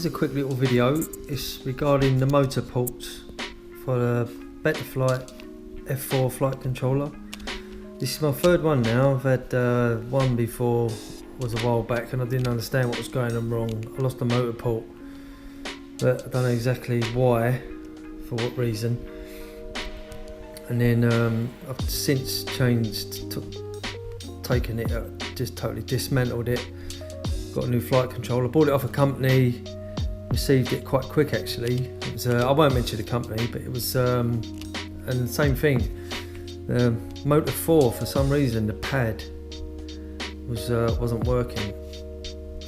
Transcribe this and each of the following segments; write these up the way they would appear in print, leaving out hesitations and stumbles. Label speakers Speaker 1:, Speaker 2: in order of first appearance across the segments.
Speaker 1: Here's a quick little video. It's regarding the motor ports for the Betaflight F4 Flight Controller. This is my third one now. I've had one before, was a while back, and I didn't understand what was going on wrong. I lost the motor port, but I don't know exactly why, for what reason. And then I've since changed, taken it out, just totally dismantled it. Got a new flight controller, bought it off a company, received it quite quick actually. It was, I won't mention the company, but it was, and the same thing. The motor 4, for some reason, the pad wasn't working.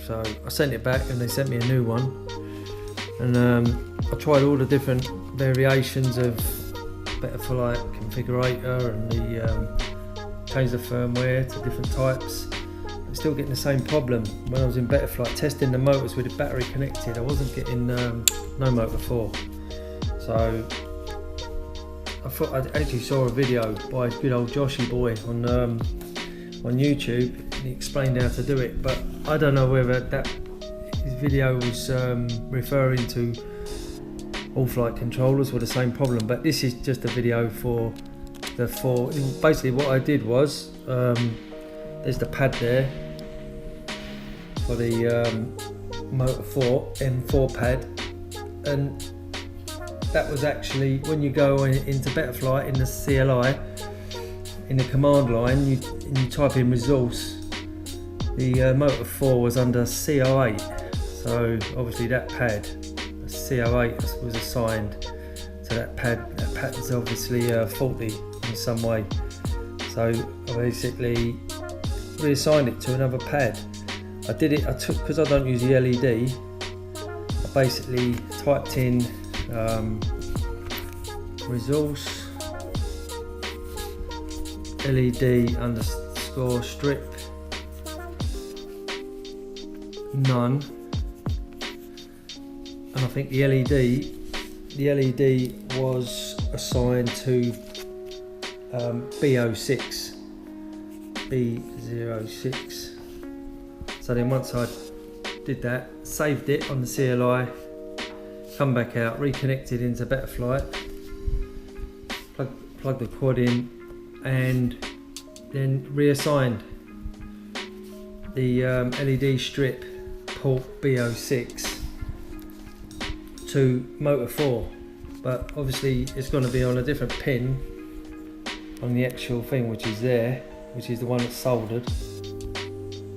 Speaker 1: So I sent it back and they sent me a new one. And I tried all the different variations of Betaflight configurator and changed the firmware to different types. Still getting the same problem. When I was in Betaflight testing the motors with the battery connected, I wasn't getting no motor 4. So I thought I actually saw a video by good old Joshy boy on YouTube, and he explained how to do it. But I don't know whether his video was referring to all flight controllers with the same problem. But this is just a video for the 4. Basically, what I did was there's the pad there for the motor 4 M4 pad, and that was actually, when you go into Betaflight in the CLI, in the command line, you type in resource, the motor 4 was under CO8, so obviously that pad, the CO8 was assigned to that pad. That pad is obviously faulty in some way, so I basically reassigned it to another pad. I did it, because I don't use the LED, I basically typed in resource LED underscore strip none, and I think the LED was assigned to B06. So then once I did that, saved it on the CLI, come back out, reconnected into Betaflight, plug the quad in, and then reassigned the LED strip port B06 to motor 4. But obviously it's going to be on a different pin on the actual thing, which is there, which is the one that's soldered.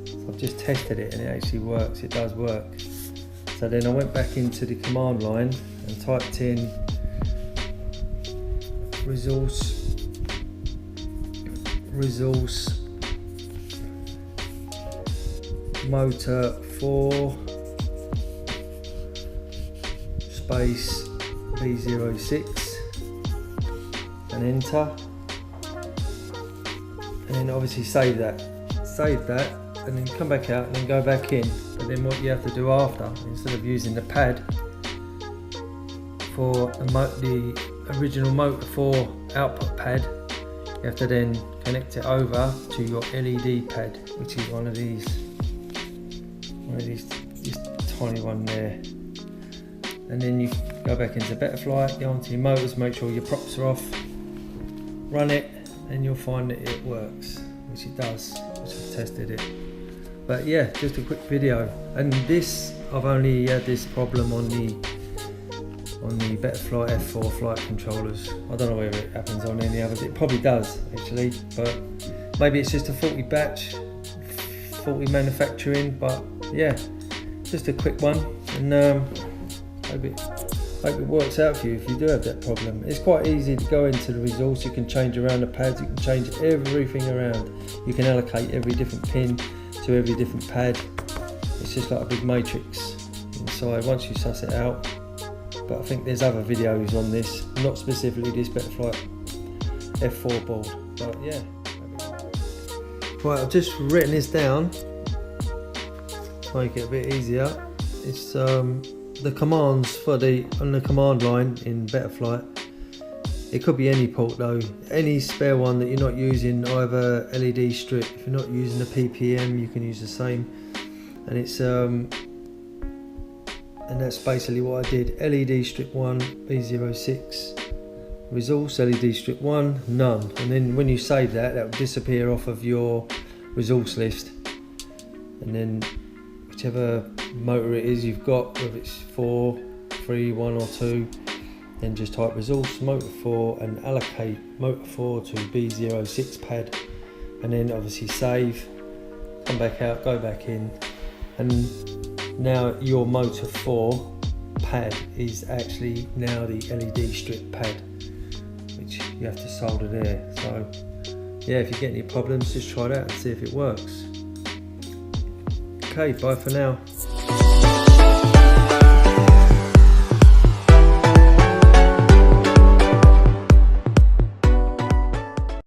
Speaker 1: So I've just tested it and it actually works, it does work. So then I went back into the command line and typed in resource motor 4 space B06 and enter. And then obviously save that, and then come back out and then go back in. But then what you have to do after, instead of using the pad for the original motor 4 output pad, you have to then connect it over to your LED pad, which is one of these this tiny one there. And then you go back into Betaflight, go onto your motors, make sure your props are off, run it, and you'll find that it works, which it does, which I've tested it. But yeah, just a quick video. And this, I've only had this problem on the Betaflight F4 flight controllers. I don't know whether it happens on any others. It probably does actually, but maybe it's just a faulty batch, faulty manufacturing. But yeah, just a quick one, and hope it works out for you if you do have that problem. It's quite easy to go into the resource. You can change around the pads, you can change everything around. You can allocate every different pin to every different pad. It's just like a big matrix inside once you suss it out. But I think there's other videos on this, not specifically this Betaflight F4 board, but yeah. Right, I've just written this down to make it a bit easier. It's the commands for on the command line in Betaflight. It could be any port though, any spare one that you're not using, either LED strip. If you're not using the PPM, you can use the same. And it's and that's basically what I did. LED strip 1 B06 resource, LED strip 1 none, and then when you save that, that will disappear off of your resource list, and then whichever motor it is you've got, whether it's 4, 3, 1 or 2, then just type resource motor 4 and allocate motor 4 to B06 pad, and then obviously save, come back out, go back in, and now your motor 4 pad is actually now the LED strip pad, which you have to solder there. So yeah, if you get any problems, just try that and see if it works. Okay, bye for now.